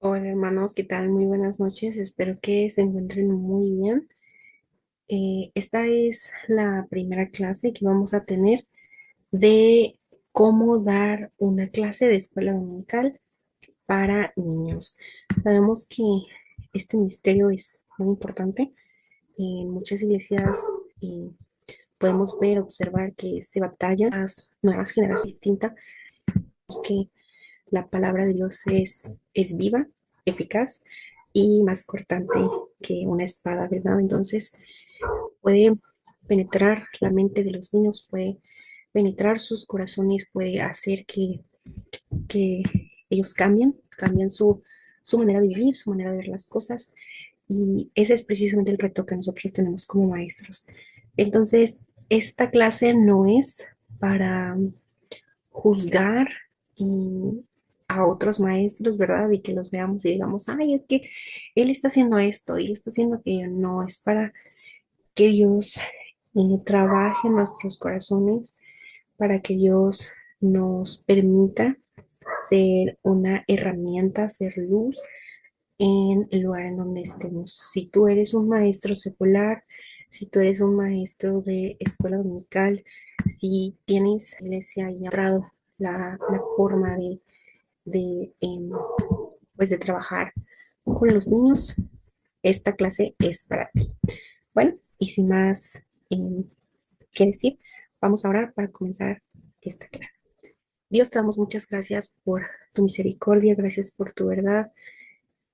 Hola hermanos, ¿qué tal? Muy buenas noches. Espero que se encuentren muy bien. Esta es la primera clase que vamos a tener de cómo dar una clase de escuela dominical para niños. Sabemos que este ministerio es muy importante. En muchas iglesias eh, podemos ver, observar que se batalla las nuevas generaciones distintas, que la palabra de Dios es viva, eficaz y más cortante que una espada, ¿verdad? Entonces puede penetrar la mente de los niños, puede penetrar sus corazones, puede hacer que ellos cambien su manera de vivir, su manera de ver las cosas. Y ese es precisamente el reto que nosotros tenemos como maestros. Entonces, esta clase no es para juzgar y a otros maestros, ¿verdad? Y que los veamos y digamos, ay, es que él está haciendo esto y está haciendo aquello. No, es para que Dios trabaje en nuestros corazones, para que Dios nos permita ser una herramienta, ser luz en el lugar en donde estemos. Si tú eres un maestro secular, si tú eres un maestro de escuela dominical, si tienes iglesia y encontrado la forma de pues de trabajar con los niños, esta clase es para ti. Bueno, y sin más que decir, vamos ahora para comenzar esta clase. Dios, te damos muchas gracias por tu misericordia, gracias por tu verdad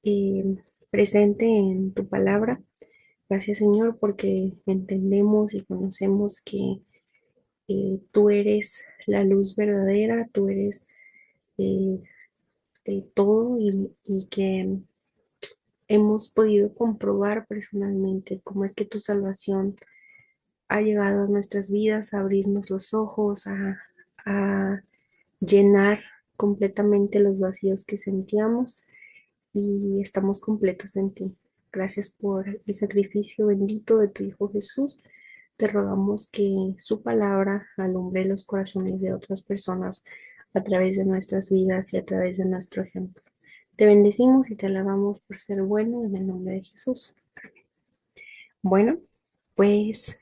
eh, presente en tu palabra. Gracias, Señor, porque entendemos y conocemos que tú eres la luz verdadera, tú eres eh, todo y que hemos podido comprobar personalmente cómo es que tu salvación ha llegado a nuestras vidas, a abrirnos los ojos, a llenar completamente los vacíos que sentíamos y estamos completos en ti. Gracias por el sacrificio bendito de tu Hijo Jesús. Te rogamos que su palabra alumbre los corazones de otras personas a través de nuestras vidas y a través de nuestro ejemplo. Te bendecimos y te alabamos por ser bueno en el nombre de Jesús. Bueno, pues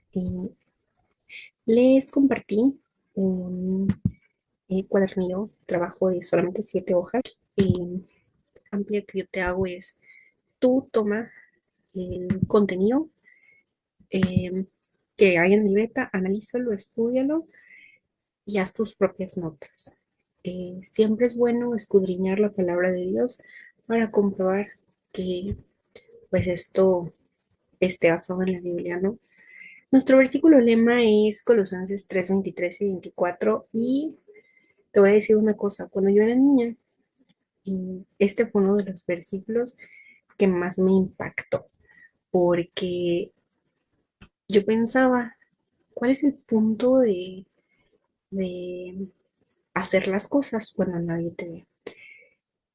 les compartí un cuadernillo, trabajo de solamente 7 hojas. Amplia que yo te hago es, tú toma el contenido eh, que hay en la libreta, analízalo, estúdialo y haz tus propias notas. Siempre es bueno escudriñar la palabra de Dios para comprobar que pues esto esté basado en la Biblia, ¿no? Nuestro versículo lema es Colosenses 3 23 y 24 y te voy a decir una cosa, cuando yo era niña, y este fue uno de los versículos que más me impactó, porque yo pensaba, ¿cuál es el punto de hacer las cosas cuando nadie te ve?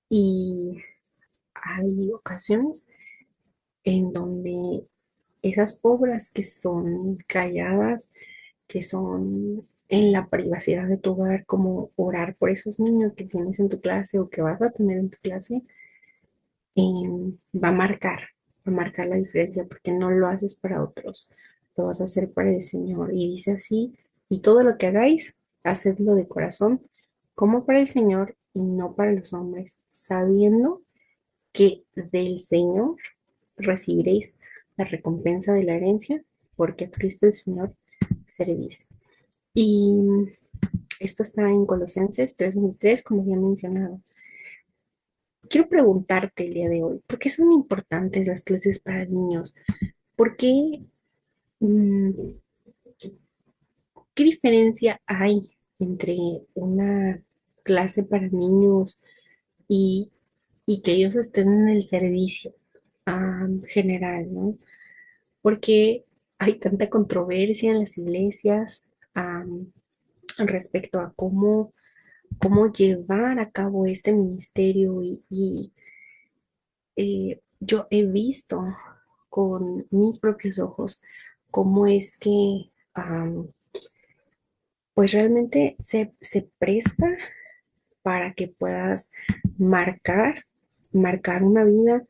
Y hay ocasiones en donde esas obras que son calladas, que son en la privacidad de tu hogar, como orar por esos niños que tienes en tu clase o que vas a tener en tu clase, va a marcar la diferencia porque no lo haces para otros, lo vas a hacer para el Señor. Y dice así, y todo lo que hagáis, hacedlo de corazón, como para el Señor y no para los hombres, sabiendo que del Señor recibiréis la recompensa de la herencia, porque a Cristo el Señor servís. Y esto está en Colosenses 3:23, como ya he mencionado. Quiero preguntarte el día de hoy, ¿por qué son importantes las clases para niños? ¿Por qué, mm, qué diferencia hay entre una clase para niños y, y que ellos estén en el servicio general, ¿no? Porque hay tanta controversia en las iglesias respecto a cómo llevar a cabo este ministerio y yo he visto con mis propios ojos cómo es que pues realmente se presta para que puedas marcar marcar una vida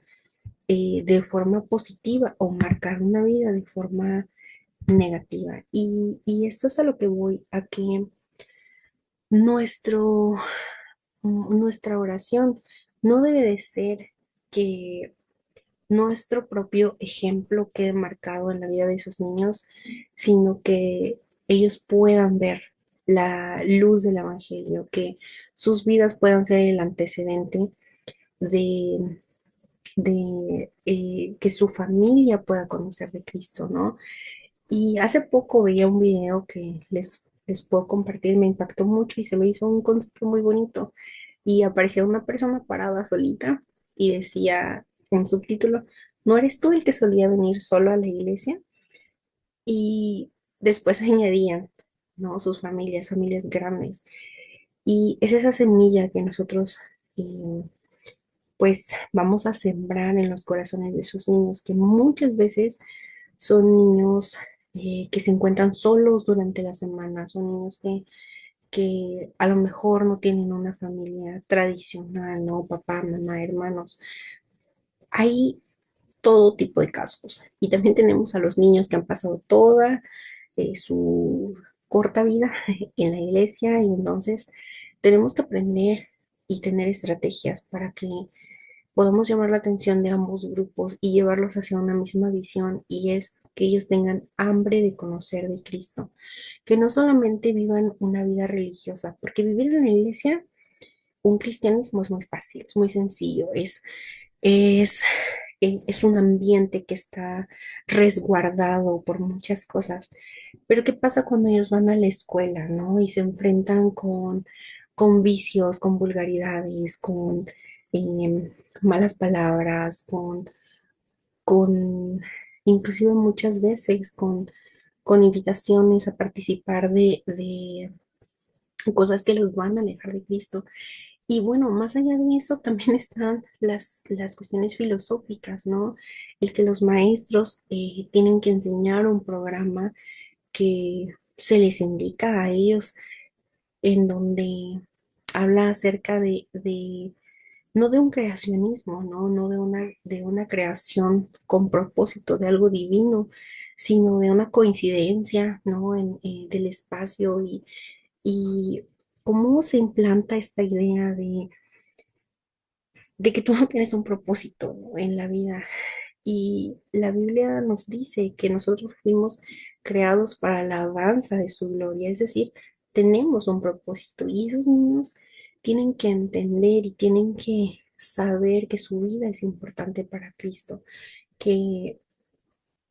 de forma positiva o marcar una vida de forma negativa. Y esto es a lo que voy, a que nuestro, nuestra oración no debe de ser que nuestro propio ejemplo quede marcado en la vida de esos niños, sino que ellos puedan ver la luz del Evangelio, que sus vidas puedan ser el antecedente de, que su familia pueda conocer de Cristo, ¿no? Y hace poco veía un video que les puedo compartir, me impactó mucho y se me hizo un concepto muy bonito. Y aparecía una persona parada solita y decía un subtítulo, ¿no eres tú el que solía venir solo a la iglesia? Y después añadían, ¿no? Sus familias, familias grandes. Y es esa semilla que nosotros pues vamos a sembrar en los corazones de sus niños, que muchas veces son niños que se encuentran solos durante la semana, son niños que a lo mejor no tienen una familia tradicional, ¿no? Papá, mamá, hermanos. Hay todo tipo de casos. Y también tenemos a los niños que han pasado toda su corta vida en la iglesia y entonces tenemos que aprender y tener estrategias para que podamos llamar la atención de ambos grupos y llevarlos hacia una misma visión y es que ellos tengan hambre de conocer de Cristo, que no solamente vivan una vida religiosa, porque vivir en la iglesia, un cristianismo es muy fácil, es muy sencillo, es, es un ambiente que está resguardado por muchas cosas. Pero ¿qué pasa cuando ellos van a la escuela, ¿no? Y se enfrentan con vicios, con vulgaridades, con malas palabras, con inclusive muchas veces con invitaciones a participar de cosas que los van a alejar de Cristo. Y bueno, más allá de eso también están las cuestiones filosóficas, ¿no? El que los maestros tienen que enseñar un programa que se les indica a ellos en donde habla acerca no de un creacionismo, ¿no? No de una creación con propósito de algo divino, sino de una coincidencia, ¿no? Del espacio y cómo se implanta esta idea de que tú no tienes un propósito, ¿no? En la vida. Y la Biblia nos dice que nosotros fuimos creados para la alabanza de su gloria, es decir, tenemos un propósito y esos niños tienen que entender y tienen que saber que su vida es importante para Cristo, que,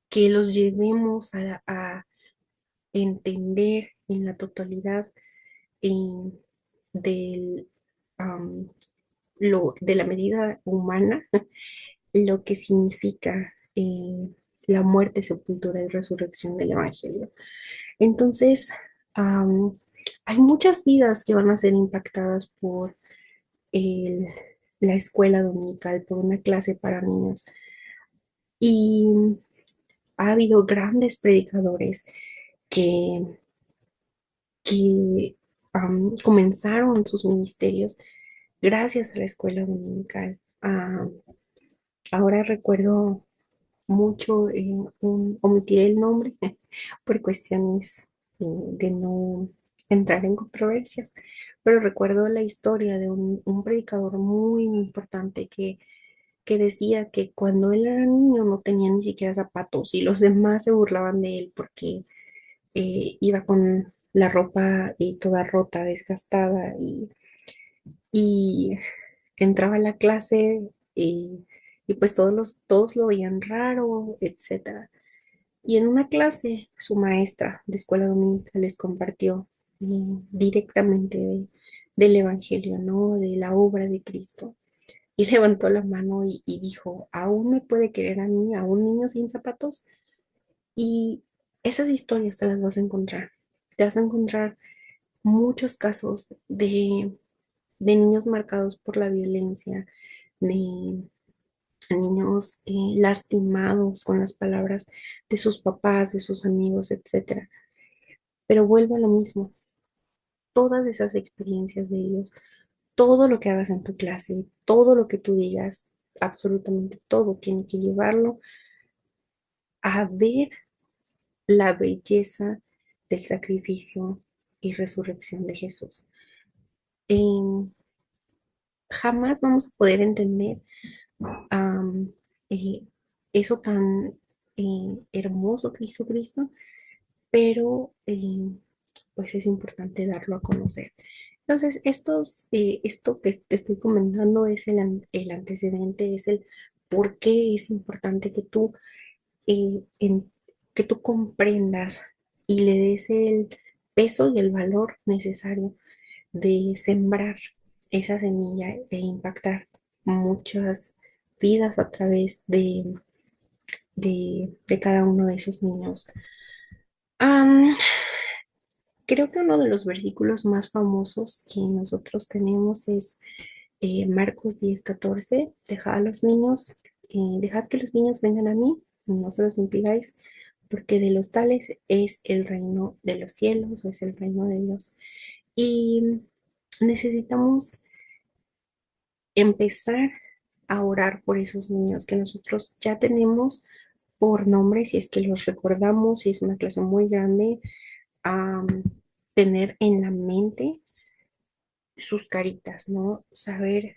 que los llevemos a entender en la totalidad en- del, am, de la medida humana lo que significa la muerte, sepultura y resurrección del Evangelio. Entonces, am, hay muchas vidas que van a ser impactadas por el- la escuela dominical, por una clase para niños. Y ha habido grandes predicadores que, que comenzaron sus ministerios gracias a la escuela dominical. Ahora recuerdo mucho, omitiré el nombre por cuestiones de no entrar en controversias, pero recuerdo la historia de un predicador muy importante que decía que cuando él era niño no tenía ni siquiera zapatos y los demás se burlaban de él porque iba con la ropa toda rota, desgastada y entraba a la clase y pues todos lo veían raro, etcétera. Y en una clase, su maestra de escuela dominical les compartió directamente del Evangelio, ¿no? De la obra de Cristo. Y levantó la mano y dijo, ¿aún me puede querer a mí, a un niño sin zapatos? Y esas historias te las vas a encontrar. Te vas a encontrar muchos casos de niños marcados por la violencia, de niños lastimados con las palabras de sus papás, de sus amigos, etcétera. Pero vuelvo a lo mismo, todas esas experiencias de ellos todo lo que hagas en tu clase, todo lo que tú digas, absolutamente todo, tiene que llevarlo a ver la belleza del sacrificio y resurrección de Jesús. Em, Jamás vamos a poder entender am, eh, eso tan hermoso que hizo Cristo, pero pues es importante darlo a conocer. Entonces, esto que te estoy comentando es el antecedente, es el por qué es importante que tú, que tú comprendas y le des el peso y el valor necesario de sembrar esa semilla e impactar muchas vidas a través de cada uno de esos niños. Am, Creo que uno de los versículos más famosos que nosotros tenemos es Marcos 10:14. Dejad a los niños, dejad que los niños vengan a mí, y no se los impidáis, porque de los tales es el reino de los cielos o es el reino de Dios. Y necesitamos empezar a orar por esos niños que nosotros ya tenemos por nombre, si es que los recordamos, si es una clase muy grande, a tener en la mente sus caritas, ¿no? Saber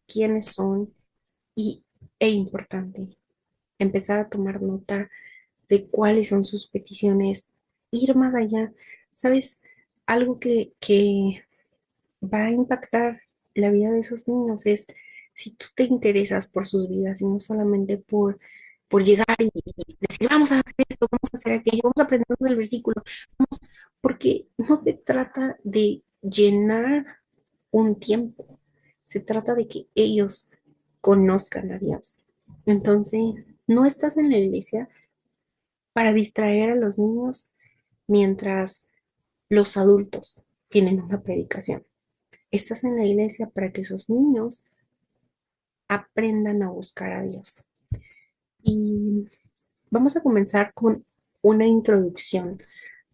quiénes son y, e importante, empezar a tomar nota de cuáles son sus peticiones, ir más allá. ¿Sabes? Algo que va a impactar la vida de esos niños es si tú te interesas por sus vidas y no solamente por llegar y decir, vamos a hacer esto, vamos a hacer aquello, vamos a aprendernos del versículo, vamos, porque no se trata de llenar un tiempo, se trata de que ellos conozcan a Dios. Entonces, no estás en la iglesia para distraer a los niños mientras los adultos tienen una predicación. Estás en la iglesia para que esos niños aprendan a buscar a Dios. Y vamos a comenzar con una introducción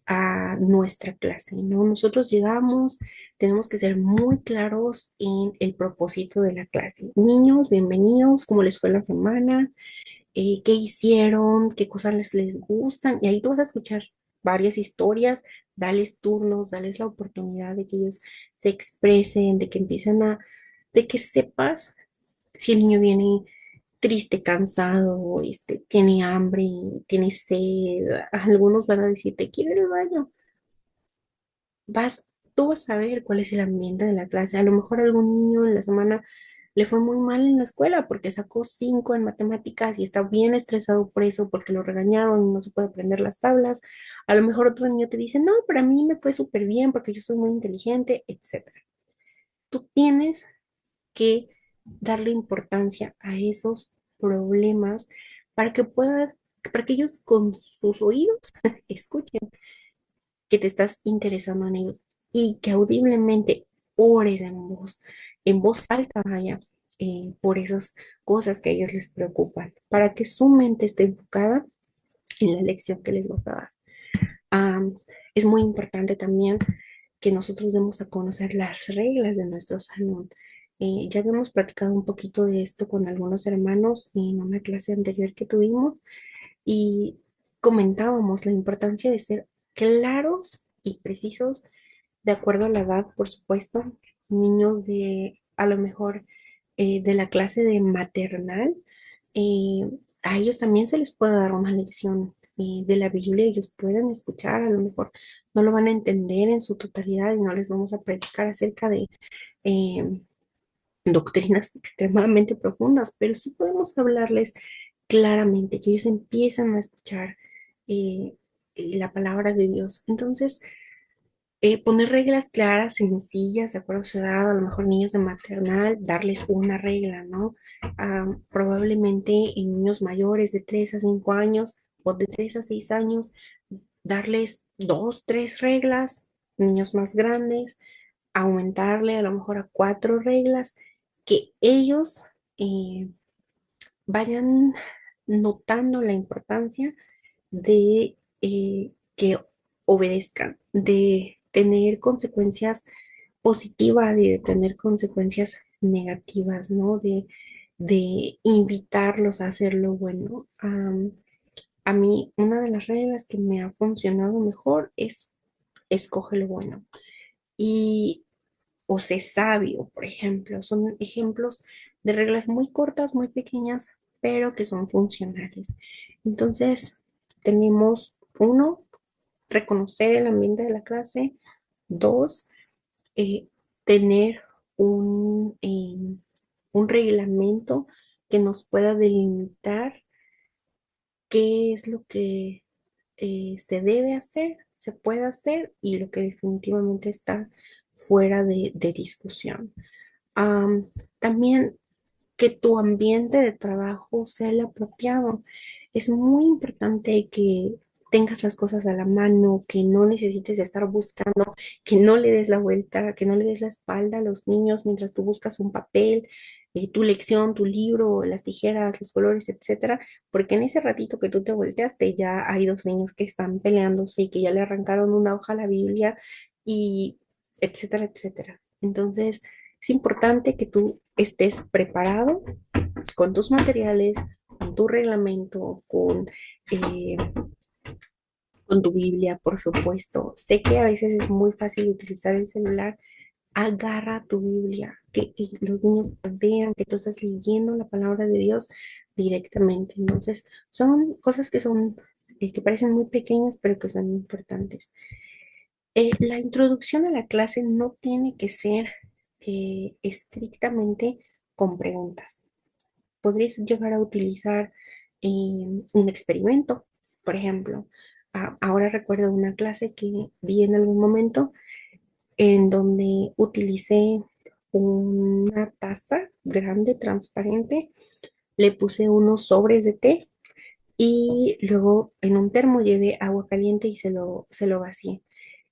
a nuestra clase, ¿no? Nosotros llegamos, tenemos que ser muy claros en el propósito de la clase. Niños, bienvenidos, ¿cómo les fue la semana? ¿Qué hicieron? ¿Qué cosas les gustan? Y ahí tú vas a escuchar varias historias, dales turnos, dales la oportunidad de que ellos se expresen, de que empiecen de que sepas si el niño viene triste, cansado, tiene hambre, tiene sed. Algunos van a decir, te quiero ir al baño. Vas, tú vas a ver cuál es el ambiente de la clase. A lo mejor algún niño en la semana le fue muy mal en la escuela porque sacó 5 en matemáticas y está bien estresado por eso, porque lo regañaron y no se puede aprender las tablas. A lo mejor otro niño te dice, no, para mí me fue súper bien porque yo soy muy inteligente, etcétera. Tú tienes que darle importancia a esos problemas para que puedas, para que ellos con sus oídos escuchen que te estás interesando en ellos y que audiblemente ores en voz alta, vaya, por esas cosas que a ellos les preocupan, para que su mente esté enfocada en la lección que les vas a dar. Am, es muy importante también que nosotros demos a conocer las reglas de nuestro salón. Ya habíamos platicado un poquito de esto con algunos hermanos en una clase anterior que tuvimos y comentábamos la importancia de ser claros y precisos de acuerdo a la edad, por supuesto. Niños de a lo mejor de la clase de maternal, eh, a ellos también se les puede dar una lección de la Biblia, ellos pueden escuchar, a lo mejor no lo van a entender en su totalidad y no les vamos a predicar acerca de eh, doctrinas extremadamente profundas, pero sí podemos hablarles claramente, que ellos empiezan a escuchar eh, la palabra de Dios. Entonces, poner reglas claras, sencillas, de acuerdo a su edad, a lo mejor niños de maternal, darles una regla, ¿no? Probablemente en niños mayores de 3 a 5 años o de 3 a 6 años, darles 2, 3 reglas, niños más grandes, aumentarle a lo mejor a 4 reglas, que ellos vayan notando la importancia de que obedezcan, de tener consecuencias positiva de tener consecuencias negativas, ¿no? De invitarlos a hacer lo bueno. A mí, una de las reglas que me ha funcionado mejor es escoge lo bueno. Y o sé sabio, por ejemplo, son ejemplos de reglas muy cortas, muy pequeñas, pero que son funcionales. Entonces, tenemos uno, reconocer el ambiente de la clase. Dos, eh, tener un reglamento que nos pueda delimitar qué es lo que se debe hacer, se puede hacer y lo que definitivamente está fuera de discusión. Am, También que tu ambiente de trabajo sea el apropiado. Es muy importante que tengas las cosas a la mano, que no necesites estar buscando, que no le des la vuelta, que no le des la espalda a los niños mientras tú buscas un papel, tu lección, tu libro, las tijeras, los colores, etcétera, porque en ese ratito que tú te volteaste ya hay dos niños que están peleándose y que ya le arrancaron una hoja a la Biblia y etcétera, etcétera. Entonces, es importante que tú estés preparado con tus materiales, con tu reglamento, eh, con tu Biblia, por supuesto. Sé que a veces es muy fácil utilizar el celular. Agarra tu Biblia, que los niños vean que tú estás leyendo la palabra de Dios directamente. Entonces, son cosas que parecen muy pequeñas, pero que son importantes. La introducción a la clase no tiene que ser estrictamente con preguntas. Podrías llegar a utilizar un experimento, por ejemplo. Ahora recuerdo una clase que di en algún momento en donde utilicé una taza grande, transparente, le puse unos sobres de té y luego en un termo llevé agua caliente y se lo vacié.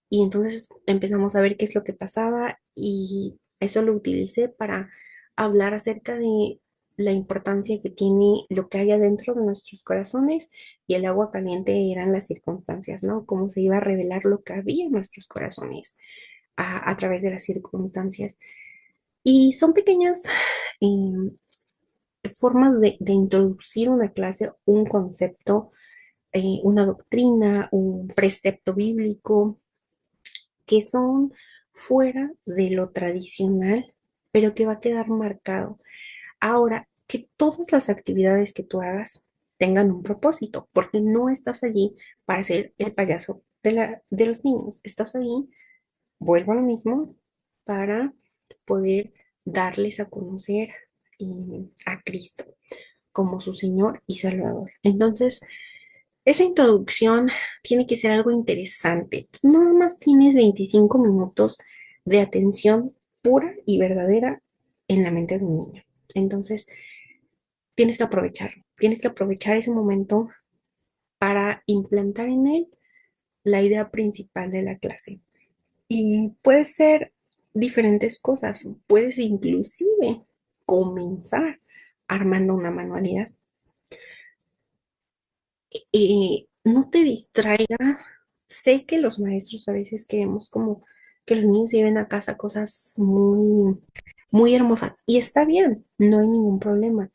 Y entonces empezamos a ver qué es lo que pasaba y eso lo utilicé para hablar acerca de la importancia que tiene lo que hay adentro de nuestros corazones y el agua caliente eran las circunstancias, ¿no? Cómo se iba a revelar lo que había en nuestros corazones a través de las circunstancias. Y son pequeñas eh, formas de introducir una clase, un concepto, una doctrina, un precepto bíblico que son fuera de lo tradicional, pero que va a quedar marcado. Ahora, que todas las actividades que tú hagas tengan un propósito, porque no estás allí para ser el payaso de los niños, estás allí, vuelvo a lo mismo, para poder darles a conocer a Cristo como su Señor y Salvador. Entonces, esa introducción tiene que ser algo interesante. No nada más tienes 25 minutos de atención pura y verdadera en la mente de un niño. Entonces, tienes que aprovechar ese momento para implantar en él la idea principal de la clase. Y puede ser diferentes cosas. Puedes inclusive comenzar armando una manualidad. No te distraigas. Sé que los maestros a veces queremos como que los niños lleven a casa cosas muy, muy hermosas y está bien, no hay ningún problema,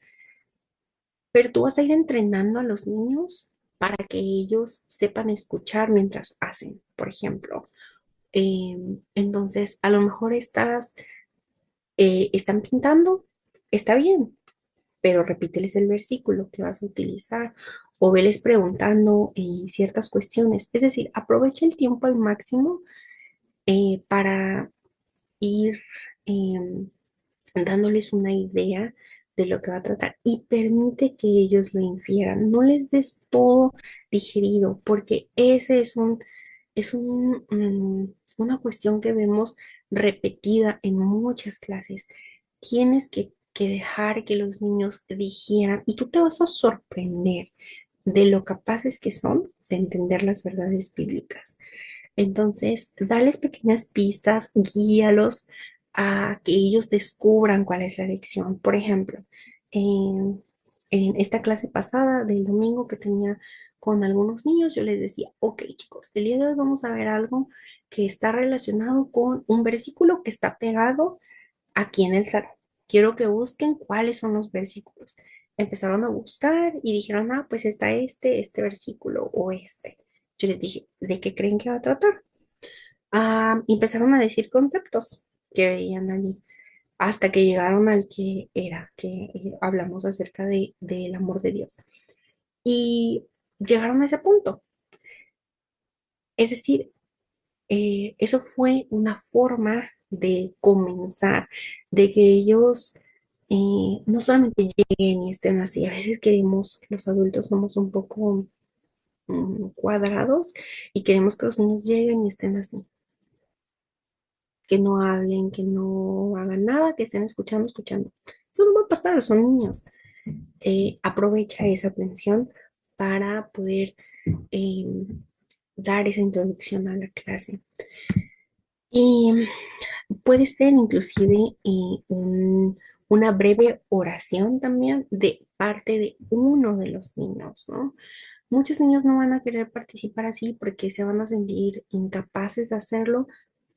pero tú vas a ir entrenando a los niños para que ellos sepan escuchar mientras hacen, por ejemplo. Entonces, a lo mejor están pintando, está bien, pero repíteles el versículo que vas a utilizar o veles preguntando ciertas cuestiones. Es decir, aprovecha el tiempo al máximo para ir em, dándoles una idea de lo que va a tratar y permite que ellos lo infieran. No les des todo digerido, porque ese una cuestión que vemos repetida en muchas clases. Tienes que dejar que los niños digieran y tú te vas a sorprender de lo capaces que son de entender las verdades bíblicas. Entonces, dales pequeñas pistas, guíalos a que ellos descubran cuál es la lección. Por ejemplo, en, en esta clase pasada del domingo que tenía con algunos niños, yo les decía, ok chicos, el día de hoy vamos a ver algo que está relacionado con un versículo que está pegado aquí en el salón. Quiero que busquen cuáles son los versículos. Empezaron a buscar y dijeron, ah, pues está este versículo o este. Yo les dije, ¿de qué creen que va a tratar? Empezaron a decir conceptos que veían allí, hasta que llegaron al que era, que hablamos acerca del amor de Dios. Y llegaron a ese punto. Es decir, eso fue una forma de comenzar, de que ellos no solamente lleguen y estén así, a veces queremos, los adultos somos un poco cuadrados y queremos que los niños lleguen y estén así, que no hablen, que no hagan nada, que estén escuchando, escuchando. Eso no va a pasar, son niños. Aprovecha esa atención para poder eh, dar esa introducción a la clase. Y puede ser inclusive una breve oración también de parte de uno de los niños, ¿no? Muchos niños no van a querer participar así porque se van a sentir incapaces de hacerlo.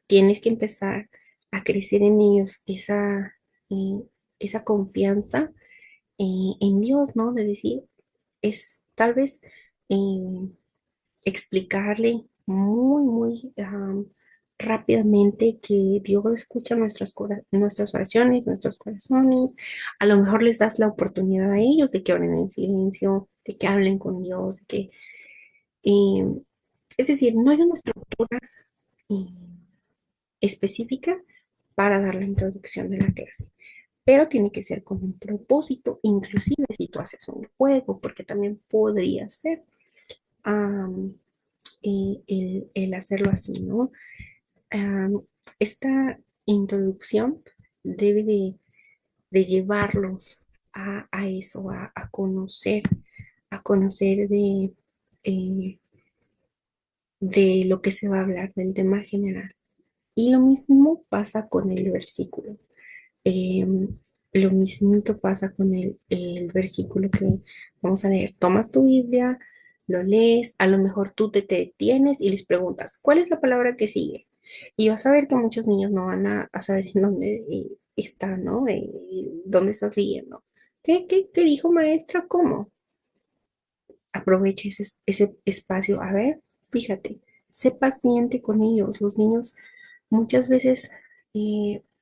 Tienes que empezar a crecer en ellos eh, esa confianza en Dios, ¿no? De decir, es tal vez eh, explicarle muy rápidamente que Dios escucha nuestras oraciones, nuestros corazones. A lo mejor les das la oportunidad a ellos de que oren en silencio, de que hablen con Dios, eh, es decir, no hay una estructura eh, específica para dar la introducción de la clase, pero tiene que ser con un propósito, inclusive si tú haces un juego, porque también podría ser am, el hacerlo así, ¿no? Esta introducción debe de llevarlos a eso, a conocer eh, de lo que se va a hablar, del tema general. Y lo mismo pasa con el versículo. Eh, lo mismito pasa con el versículo que vamos a leer. Tomas tu Biblia, lo lees, a lo mejor tú te detienes y les preguntas, ¿cuál es la palabra que sigue? Y vas a ver que muchos niños no van a saber en dónde está, ¿no? ¿Dónde estás leyendo? ¿Qué dijo maestra? ¿Cómo? Aproveche ese espacio. A ver, fíjate, sé paciente con ellos. Los niños muchas veces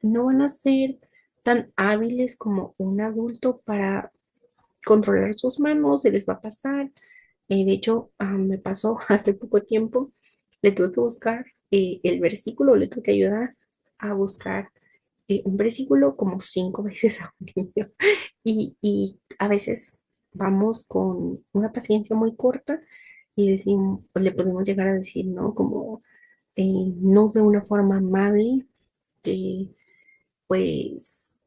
no van a ser tan hábiles como un adulto para controlar sus manos, se les va a pasar. De hecho, me pasó hace poco tiempo, le tuve que buscar el versículo, le tuve que ayudar a buscar un versículo como 5 veces a un niño. Y a veces vamos con una paciencia muy corta y decimos, le podemos llegar a decir, ¿no? Como no de una forma amable, que pues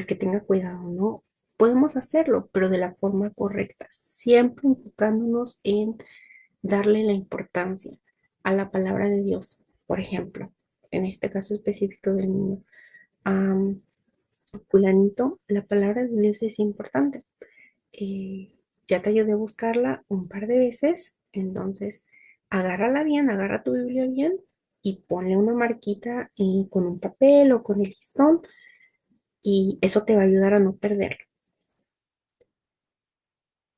que tenga cuidado, ¿no? Podemos hacerlo, pero de la forma correcta, siempre enfocándonos en darle la importancia a la palabra de Dios. Por ejemplo, en este caso específico del niño, am, fulanito, la palabra de Dios es importante. Eh, ya te ayudé a buscarla un par de veces, entonces agárrala bien, agarra tu Biblia bien y ponle una marquita con un papel o con el listón y eso te va a ayudar a no perderlo.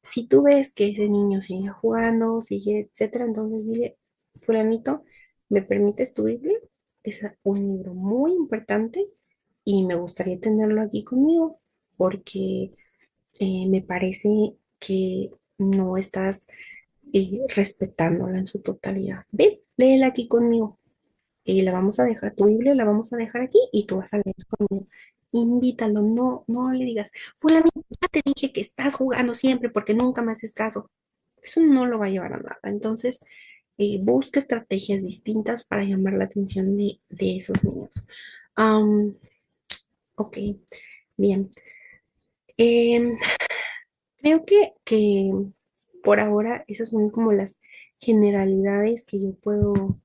Si tú ves que ese niño sigue jugando, sigue, etcétera, entonces dile, fulanito, ¿me permites tu Biblia? Es un libro muy importante y me gustaría tenerlo aquí conmigo porque me parece que no estás respetándola en su totalidad. Ven, léela aquí conmigo. La vamos a dejar, tu Biblia la vamos a dejar aquí y tú vas a leer conmigo. Invítalo, no le digas, fulanito, ya te dije que estás jugando siempre porque nunca me haces caso. Eso no lo va a llevar a nada. Entonces, busca estrategias distintas para llamar la atención de esos niños. Am, ok, bien. Em, creo que por ahora esas son como las generalidades que yo puedo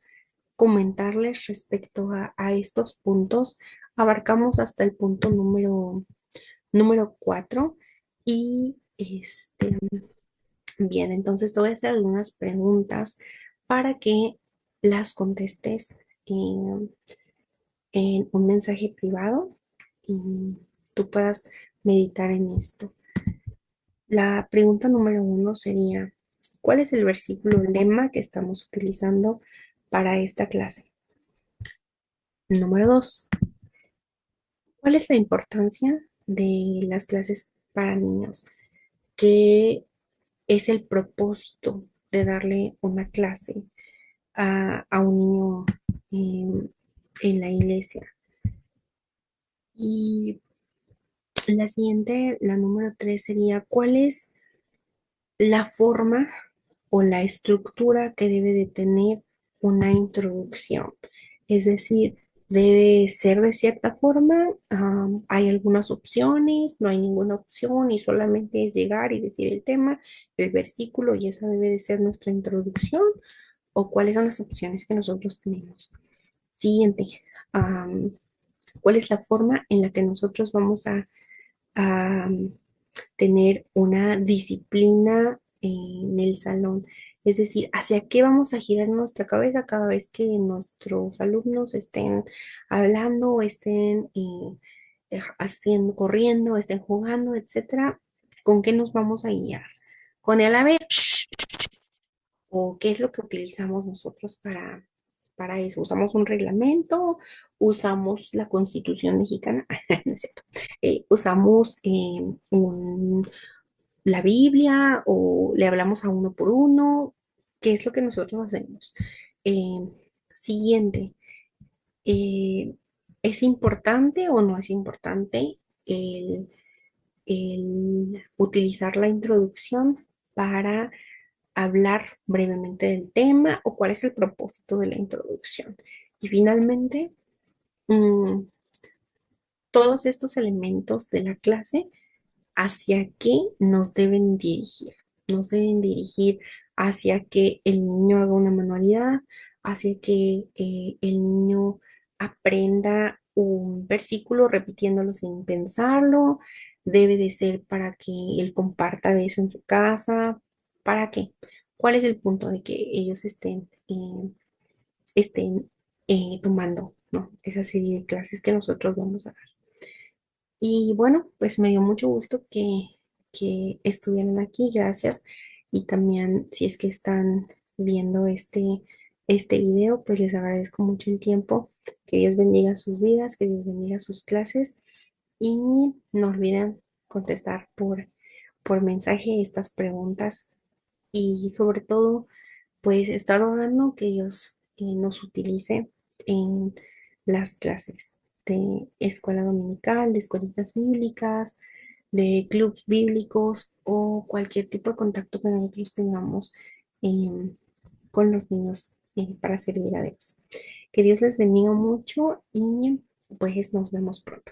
comentarles respecto a estos puntos. Abarcamos hasta el punto número 4 y bien, entonces te voy a hacer algunas preguntas para que las contestes en un mensaje privado y tú puedas meditar en esto. La pregunta número uno sería, ¿cuál es el versículo lema que estamos utilizando para esta clase? Número dos, ¿cuál es la importancia de las clases para niños? ¿Qué es el propósito de darle una clase a un niño en la iglesia? Y la siguiente, la número tres, sería, ¿cuál es la forma o la estructura que debe de tener una introducción? Es decir, debe ser de cierta forma, hay algunas opciones, no hay ninguna opción y solamente es llegar y decir el tema, el versículo y esa debe de ser nuestra introducción o cuáles son las opciones que nosotros tenemos. Siguiente, am, ¿cuál es la forma en la que nosotros vamos a tener una disciplina en el salón? Es decir, ¿hacia qué vamos a girar nuestra cabeza cada vez que nuestros alumnos estén hablando o estén haciendo, corriendo, estén jugando, etcétera? ¿Con qué nos vamos a guiar? ¿Con el ave o qué es lo que utilizamos nosotros para eso? ¿Usamos un reglamento? ¿Usamos la Constitución mexicana? No es cierto. ¿Usamos la Biblia o le hablamos a uno por uno? ¿Qué es lo que nosotros hacemos? Eh, Siguiente, eh, ¿es importante o no es importante el, el utilizar la introducción para hablar brevemente del tema o cuál es el propósito de la introducción? Y finalmente, mm, todos estos elementos de la clase, ¿hacia qué nos deben dirigir? Nos deben dirigir hacia que el niño haga una manualidad, hacia que el niño aprenda un versículo repitiéndolo sin pensarlo, debe de ser para que él comparta de eso en su casa. ¿Para qué? ¿Cuál es el punto de que ellos estén tomando, ¿no? Esa serie de clases que nosotros vamos a dar? Y bueno, pues me dio mucho gusto que estuvieran aquí, gracias. Y también si es que están viendo este video, pues les agradezco mucho el tiempo. Que Dios bendiga sus vidas, que Dios bendiga sus clases y no olviden contestar por mensaje estas preguntas y sobre todo, pues estar orando que Dios nos utilice en las clases de escuela dominical, de escuelitas bíblicas, de clubes bíblicos o cualquier tipo de contacto que nosotros tengamos con los niños para servir a Dios. Que Dios les bendiga mucho y pues nos vemos pronto.